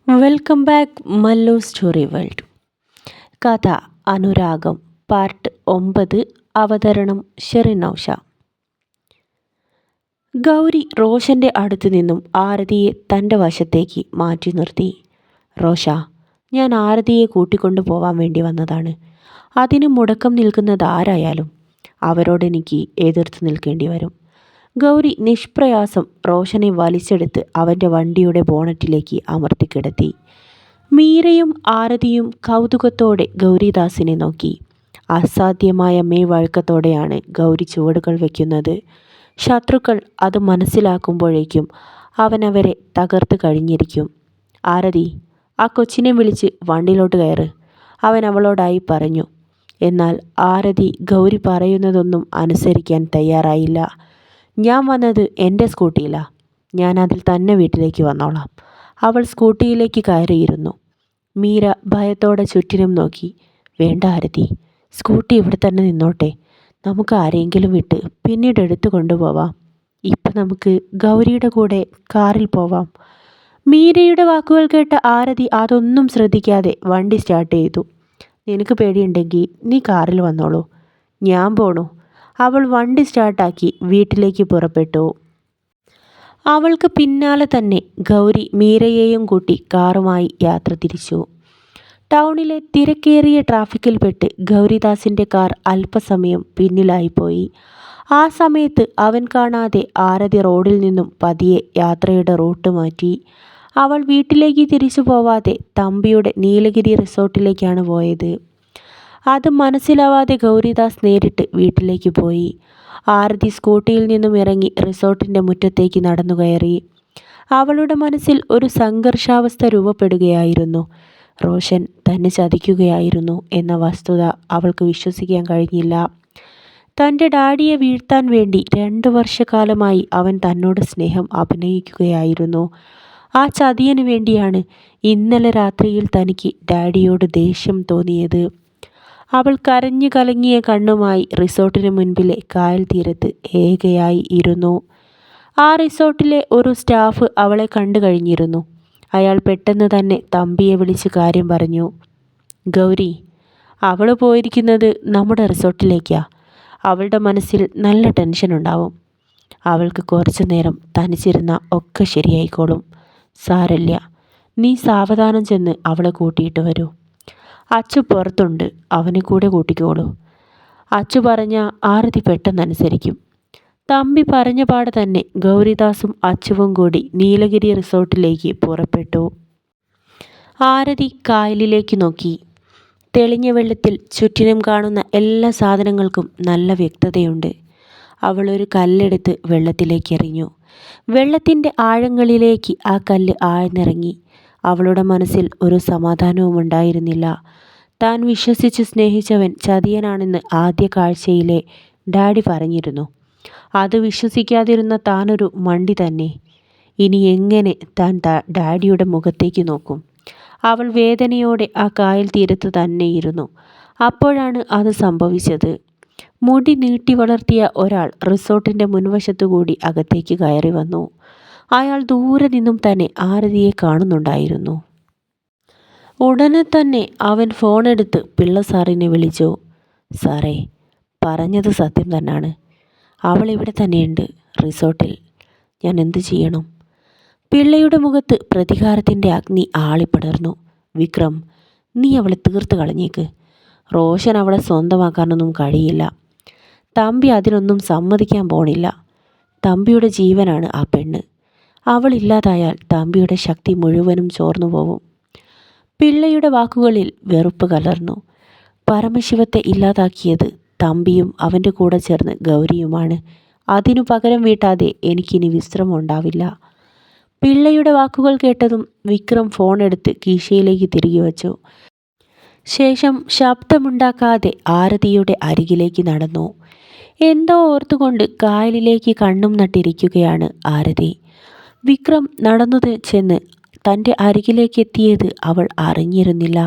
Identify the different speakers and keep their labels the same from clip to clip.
Speaker 1: Welcome back Mallu story world. കഥ അനുരാഗം part 9. അവതരണം ഷെറിൻ നൗഷ. ഗൗരി റോഷൻ്റെ അടുത്തു നിന്നും ആരതിയെ തൻ്റെ വശത്തേക്ക് മാറ്റി നിർത്തി. റോഷ, ഞാൻ ആരതിയെ കൂട്ടിക്കൊണ്ടു പോവാൻ വേണ്ടി വന്നതാണ്. അതിന് മുടക്കം നിൽക്കുന്നത് ആരായാലും അവരോടെനിക്ക് എതിർത്ത് നിൽക്കേണ്ടി വരും. ഗൗരി നിഷ്പ്രയാസം റോഷനെ വലിച്ചെടുത്ത് അവൻ്റെ വണ്ടിയുടെ ബോണറ്റിലേക്ക് അമർത്തിക്കിടത്തി. മീരയും ആരതിയും കൗതുകത്തോടെ ഗൗരിദാസിനെ നോക്കി. അസാധ്യമായ വഴക്കത്തോടെയാണ് ഗൗരി ചുവടുകൾ വയ്ക്കുന്നത്. ശത്രുക്കൾ അത് മനസ്സിലാക്കുമ്പോഴേക്കും അവനവരെ തകർത്ത് കഴിഞ്ഞിരിക്കും. ആരതി, ആ കൊച്ചിനെ വിളിച്ച് വണ്ടിയിലോട്ട് കയറ്, അവൻ അവളോടായി പറഞ്ഞു. എന്നാൽ ആരതി ഗൗരി പറയുന്നതൊന്നും അനുസരിക്കാൻ തയ്യാറായില്ല. ഞാൻ വന്നത് എൻ്റെ സ്കൂട്ടിയിലാണ്, ഞാൻ അതിൽ തന്നെ വീട്ടിലേക്ക് വന്നോളാം. അവൾ സ്കൂട്ടിയിലേക്ക് കയറിയിരുന്നു. മീര ഭയത്തോടെ ചുറ്റിനും നോക്കി. വേണ്ട ആരതി, സ്കൂട്ടി ഇവിടെ തന്നെ നിന്നോട്ടെ, നമുക്ക് ആരെങ്കിലും വിട്ട് പിന്നീട് എടുത്തു കൊണ്ടുപോവാം. ഇപ്പം നമുക്ക് ഗൗരിയുടെ കൂടെ കാറിൽ പോവാം. മീരയുടെ വാക്കുകൾ കേട്ട ആരതി അതൊന്നും ശ്രദ്ധിക്കാതെ വണ്ടി സ്റ്റാർട്ട് ചെയ്തു. നിനക്ക് പേടിയുണ്ടെങ്കിൽ നീ കാറിൽ വന്നോളൂ, ഞാൻ പോണു. അവൾ വണ്ടി സ്റ്റാർട്ടാക്കി വീട്ടിലേക്ക് പുറപ്പെട്ടു. അവൾക്ക് പിന്നാലെ തന്നെ ഗൗരി മീരയെയും കൂട്ടി കാറുമായി യാത്ര തിരിച്ചു. ടൗണിലെ തിരക്കേറിയ ട്രാഫിക്കിൽപ്പെട്ട് ഗൗരിദാസിൻ്റെ കാർ അല്പസമയം പിന്നിലായിപ്പോയി. ആ സമയത്ത് അവൻ കാണാതെ ആരതി റോഡിൽ നിന്നും പതിയെ യാത്രയുടെ റൂട്ട് മാറ്റി. അവൾ വീട്ടിലേക്ക് തിരിച്ചു പോവാതെ തമ്പിയുടെ നീലഗിരി റിസോർട്ടിലേക്കാണ് പോയത്. അത് മനസ്സിലാവാതെ ഗൗരിദാസ് നേരിട്ട് വീട്ടിലേക്ക് പോയി. ആരതി സ്കൂട്ടിയിൽ നിന്നും ഇറങ്ങി റിസോർട്ടിൻ്റെ മുറ്റത്തേക്ക് നടന്നു കയറി. അവളുടെ മനസ്സിൽ ഒരു സംഘർഷാവസ്ഥ രൂപപ്പെടുകയായിരുന്നു. റോഷൻ തന്നെ ചതിക്കുകയായിരുന്നു എന്ന വസ്തുത അവൾക്ക് വിശ്വസിക്കാൻ കഴിഞ്ഞില്ല. തൻ്റെ ഡാഡിയെ വീഴ്ത്താൻ വേണ്ടി 2 വർഷക്കാലമായി അവൻ തന്നോട് സ്നേഹം അഭിനയിക്കുകയായിരുന്നു. ആ ചതിയന് വേണ്ടിയാണ് ഇന്നലെ രാത്രിയിൽ തനിക്ക് ഡാഡിയോട് ദേഷ്യം തോന്നിയത്. അവൾ കരഞ്ഞു കലങ്ങിയ കണ്ണുമായി റിസോർട്ടിന് മുൻപിലെ കായൽ തീരത്ത് ഏകയായി ഇരുന്നു. ആ റിസോർട്ടിലെ ഒരു സ്റ്റാഫ് അവളെ കണ്ടു കഴിഞ്ഞിരുന്നു. അയാൾ പെട്ടെന്ന് തന്നെ തമ്പിയെ വിളിച്ച് കാര്യം പറഞ്ഞു. ഗൗരി, അവൾ പോയിരിക്കുന്നത് നമ്മുടെ റിസോർട്ടിലേക്കാണ്. അവളുടെ മനസ്സിൽ നല്ല ടെൻഷൻ ഉണ്ടാവും. അവൾക്ക് കുറച്ചു നേരം തനിച്ചിരുന്ന ഒക്കെ ശരിയായിക്കോളും. സാരല്ല, നീ സാവധാനം ചെന്ന് അവളെ കൂട്ടിയിട്ട് വരൂ. അച്ചു പുറത്തുണ്ട്, അവനെ കൂടെ കൂട്ടിക്കോളൂ. അച്ചു പറഞ്ഞ ആരതി പെട്ടെന്നനുസരിക്കും. തമ്പി പറഞ്ഞ പാടെ തന്നെ ഗൗരിദാസും അച്ചുവും കൂടി നീലഗിരി റിസോർട്ടിലേക്ക് പുറപ്പെട്ടു. ആരതി കായലിലേക്ക് നോക്കി. തെളിഞ്ഞ വെള്ളത്തിൽ ചുറ്റിനും കാണുന്ന എല്ലാ സാധനങ്ങൾക്കും നല്ല വ്യക്തതയുണ്ട്. അവൾ ഒരു കല്ലെടുത്ത് വെള്ളത്തിലേക്ക് എറിഞ്ഞു. വെള്ളത്തിൻ്റെ ആഴങ്ങളിലേക്ക് ആ കല്ല് ആഴ്ന്നിറങ്ങി. അവളുടെ മനസ്സിൽ ഒരു സമാധാനവും ഉണ്ടായിരുന്നില്ല. താൻ വിശ്വസിച്ച് സ്നേഹിച്ചവൻ ചതിയനാണെന്ന് ആദ്യ കാഴ്ചയിലെ ഡാഡി പറഞ്ഞിരുന്നു. അത് വിശ്വസിക്കാതിരുന്ന താനൊരു മണ്ടി തന്നെ. ഇനി എങ്ങനെ താൻ ഡാഡിയുടെ മുഖത്തേക്ക് നോക്കും? അവൾ വേദനയോടെ ആ കായൽ തീരത്ത് തന്നെ ഇരുന്നു. അപ്പോഴാണ് അത് സംഭവിച്ചത്. മുടി നീട്ടി വളർത്തിയ ഒരാൾ റിസോർട്ടിൻ്റെ മുൻവശത്തു കൂടി അകത്തേക്ക് കയറി വന്നു. അയാൾ ദൂരെ നിന്നും തന്നെ ആരതിയെ കാണുന്നുണ്ടായിരുന്നു. ഉടനെ തന്നെ അവൻ ഫോണെടുത്ത് പിള്ള സാറിനെ വിളിച്ചു. സാറേ, പറഞ്ഞത് സത്യം തന്നെയാണ്. അവൾ ഇവിടെ തന്നെയുണ്ട്, റിസോർട്ടിൽ. ഞാൻ എന്തു ചെയ്യണം? പിള്ളയുടെ മുഖത്ത് പ്രതികാരത്തിൻ്റെ അഗ്നി ആളിപ്പടർന്നു. വിക്രം, നീ അവളെ തീർത്ത് കളഞ്ഞേക്ക്. റോഷൻ അവളെ സ്വന്തമാക്കാനൊന്നും കഴിയില്ല. തമ്പി അതിനൊന്നും സമ്മതിക്കാൻ പോണില്ല. തമ്പിയുടെ ജീവനാണ് ആ പെണ്ണ്. അവളില്ലാതായാൽ തമ്പിയുടെ ശക്തി മുഴുവനും ചോർന്നു പോവും. പിള്ളയുടെ വാക്കുകളിൽ വെറുപ്പ് കലർന്നു. പരമശിവത്തെ ഇല്ലാതാക്കിയത് തമ്പിയും അവൻ്റെ കൂടെ ചേർന്ന് ഗൗരിയുമാണ്. അതിനു പകരം വീട്ടാതെ എനിക്കിനി വിശ്രമം ഉണ്ടാവില്ല. പിള്ളയുടെ വാക്കുകൾ കേട്ടതും വിക്രം ഫോൺ എടുത്ത് കീശയിലേക്ക് തിരികെ വച്ചു. ശേഷം ശബ്ദമുണ്ടാക്കാതെ ആരതിയുടെ അരികിലേക്ക് നടന്നു. എന്തോ ഓർത്തുകൊണ്ട് കായലിലേക്ക് കണ്ണും നട്ടിരിക്കുകയാണ് ആരതി. വിക്രം നടന്നത് ചെന്ന് തൻ്റെ അരികിലേക്ക് എത്തിയത് അവൾ അറിഞ്ഞിരുന്നില്ല.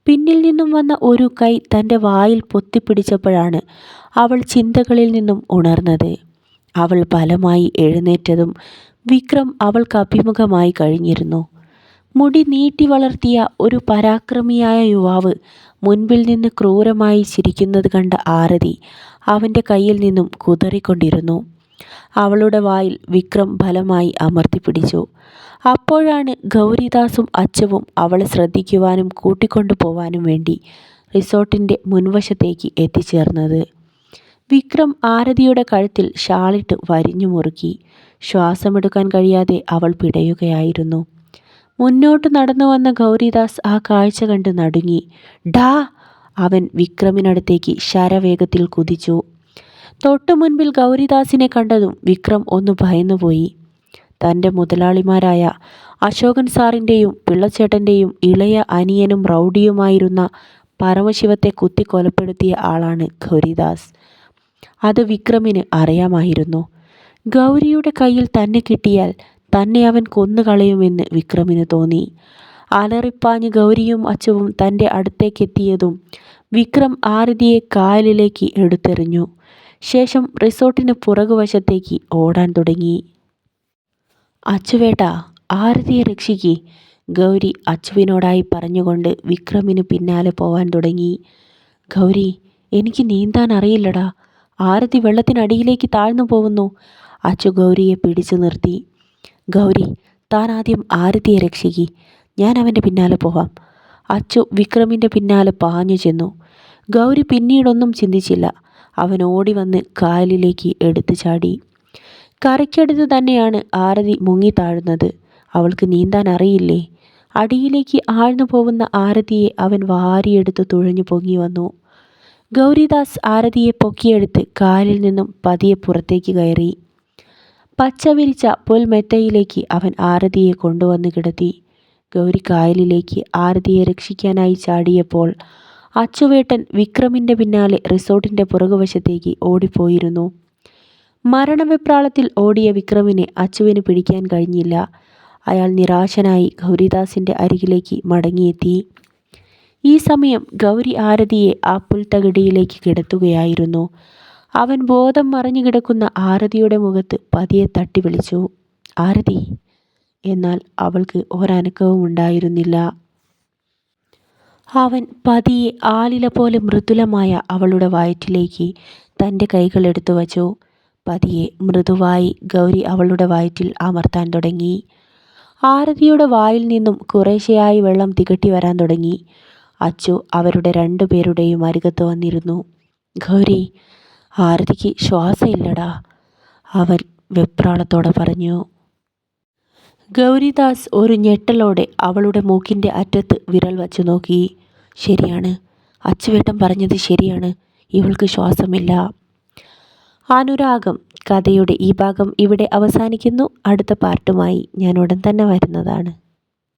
Speaker 1: പിന്നിൽ നിന്നും വന്ന ഒരു കൈ തൻ്റെ വായിൽ പൊത്തിപ്പിടിച്ചപ്പോഴാണ് അവൾ ചിന്തകളിൽ നിന്നും ഉണർന്നത്. അവൾ ബലമായി എഴുന്നേറ്റതും വിക്രം അവൾക്ക് അഭിമുഖമായി കഴിഞ്ഞിരുന്നു. മുടി നീട്ടി വളർത്തിയ ഒരു പരാക്രമിയായ യുവാവ് മുൻപിൽ നിന്ന് ക്രൂരമായി ചിരിക്കുന്നത് കണ്ട ആരതി അവൻ്റെ കയ്യിൽ നിന്നും കുതറിക്കൊണ്ടിരുന്നു. അവളുടെ വായിൽ വിക്രം ബലമായി അമർത്തിപ്പിടിച്ചു. അപ്പോഴാണ് ഗൗരിദാസും അച്ചുവും അവളെ ശ്രദ്ധിക്കുവാനും കൂട്ടിക്കൊണ്ടു പോവാനും വേണ്ടി റിസോർട്ടിൻ്റെ മുൻവശത്തേക്ക് എത്തിച്ചേർന്നത്. വിക്രം ആരതിയുടെ കഴുത്തിൽ ഷാളിട്ട് വരിഞ്ഞു മുറുക്കി. ശ്വാസമെടുക്കാൻ കഴിയാതെ അവൾ പിടയുകയായിരുന്നു. മുന്നോട്ട് നടന്നു വന്ന ഗൗരിദാസ് ആ കാഴ്ച കണ്ട് നടുങ്ങി. ഡാ! അവൻ വിക്രമിനടുത്തേക്ക് ശരവേഗത്തിൽ കുതിച്ചു. തൊട്ടു മുൻപിൽ ഗൗരിദാസിനെ കണ്ടതും വിക്രം ഒന്ന് ഭയന്നുപോയി. തൻ്റെ മുതലാളിമാരായ അശോകൻ സാറിൻ്റെയും പിള്ളച്ചേട്ടൻ്റെയും ഇളയ അനിയനും റൗഡിയുമായിരുന്ന പരമശിവത്തെ കുത്തി കൊലപ്പെടുത്തിയ ആളാണ് ഗൗരിദാസ്. അത് വിക്രമിന് അറിയാമായിരുന്നു. ഗൗരിയുടെ കയ്യിൽ തന്നെ കിട്ടിയാൽ തന്നെ അവൻ കൊന്നുകളയുമെന്ന് വിക്രമിന് തോന്നി. അലറിപ്പാഞ്ഞ് ഗൗരിയും അച്ചുവും തൻ്റെ അടുത്തേക്കെത്തിയതും വിക്രം ആരതിയെ കായലിലേക്ക് എടുത്തെറിഞ്ഞു. ശേഷം റിസോർട്ടിന് പുറകുവശത്തേക്ക് ഓടാൻ തുടങ്ങി. അച്ചുവേട്ടാ, ആരതിയെ രക്ഷിക്ക്! ഗൗരി അച്ചുവിനോടായി പറഞ്ഞുകൊണ്ട് വിക്രമിന് പിന്നാലെ പോവാൻ തുടങ്ങി. ഗൗരി, എനിക്ക് നീന്താൻ അറിയില്ലടാ. ആരതി വെള്ളത്തിനടിയിലേക്ക് താഴ്ന്നു പോകുന്നു. അച്ചു ഗൗരിയെ പിടിച്ചു നിർത്തി. ഗൗരി, താൻ ആദ്യം ആരതിയെ രക്ഷിക്ക്, ഞാൻ അവൻ്റെ പിന്നാലെ പോവാം. അച്ചു വിക്രമിൻ്റെ പിന്നാലെ പാഞ്ഞു ചെന്നു. ഗൗരി പിന്നീടൊന്നും ചിന്തിച്ചില്ല. അവൻ ഓടി വന്ന് കായലിലേക്ക് എടുത്തു ചാടി. കരയ്ക്കടുത്ത് തന്നെയാണ് ആരതി മുങ്ങി താഴുന്നത്. അവൾക്ക് നീന്താൻ അറിയില്ലേ? അടിയിലേക്ക് ആഴ്ന്നു പോകുന്ന ആരതിയെ അവൻ വാരിയെടുത്ത് തുഴഞ്ഞു പൊങ്ങി വന്നു. ഗൗരിദാസ് ആരതിയെ പൊക്കിയെടുത്ത് കായലിൽ നിന്നും പതിയെ പുറത്തേക്ക് കയറി. പച്ച വിരിച്ച പുൽമെത്തയിലേക്ക് അവൻ ആരതിയെ കൊണ്ടുവന്ന് കിടത്തി. ഗൗരി കായലിലേക്ക് ആരതിയെ രക്ഷിക്കാനായി ചാടിയപ്പോൾ അച്ചുവേട്ടൻ വിക്രമിൻ്റെ പിന്നാലെ റിസോർട്ടിൻ്റെ പുറകുവശത്തേക്ക് ഓടിപ്പോയിരുന്നു. മരണവെപ്രാളത്തിൽ ഓടിയ വിക്രമിനെ അച്ചുവിന് പിടിക്കാൻ കഴിഞ്ഞില്ല. അയാൾ നിരാശനായി ഗൗരിദാസിൻ്റെ അരികിലേക്ക് മടങ്ങിയെത്തി. ഈ സമയം ഗൗരി ആരതിയെ ആ പുൽത്തകിടിയിലേക്ക് കിടത്തുകയായിരുന്നു. അവൻ ബോധം മറിഞ്ഞു കിടക്കുന്ന ആരതിയുടെ മുഖത്ത് പതിയെ തട്ടി വിളിച്ചു, ആരതി. എന്നാൽ അവൾക്ക് ഒരനക്കവും ഉണ്ടായിരുന്നില്ല. അവൻ പതിയെ ആലില പോലെ മൃദുലമായ അവളുടെ വയറ്റിലേക്ക് തൻ്റെ കൈകൾ എടുത്തു വച്ചു. പതിയെ മൃദുവായി ഗൗരി അവളുടെ വയറ്റിൽ അമർത്താൻ തുടങ്ങി. ആരതിയുടെ വായിൽ നിന്നും കുറേശ്ശെയായി വെള്ളം തികട്ടി വരാൻ തുടങ്ങി. അച്ചു അവരുടെ രണ്ടുപേരുടെയും അരികത്ത് വന്നിരുന്നു. ഗൗരി, ആരതിക്ക് ശ്വാസമില്ലടാ, അവൻ വെപ്രാളത്തോടെ പറഞ്ഞു. ഗൗരിദാസ് ഒരു ഞെട്ടലോടെ അവളുടെ മൂക്കിൻ്റെ അറ്റത്ത് വിരൽ വച്ചു നോക്കി. ശരിയാണ്, അച്ചുവേട്ടൻ പറഞ്ഞത് ശരിയാണ്, ഇവൾക്ക് ശ്വാസമില്ല. അനുരാഗം കഥയുടെ ഈ ഭാഗം ഇവിടെ അവസാനിക്കുന്നു. അടുത്ത പാർട്ടുമായി ഞാൻ ഉടൻ തന്നെ വരുന്നതാണ്.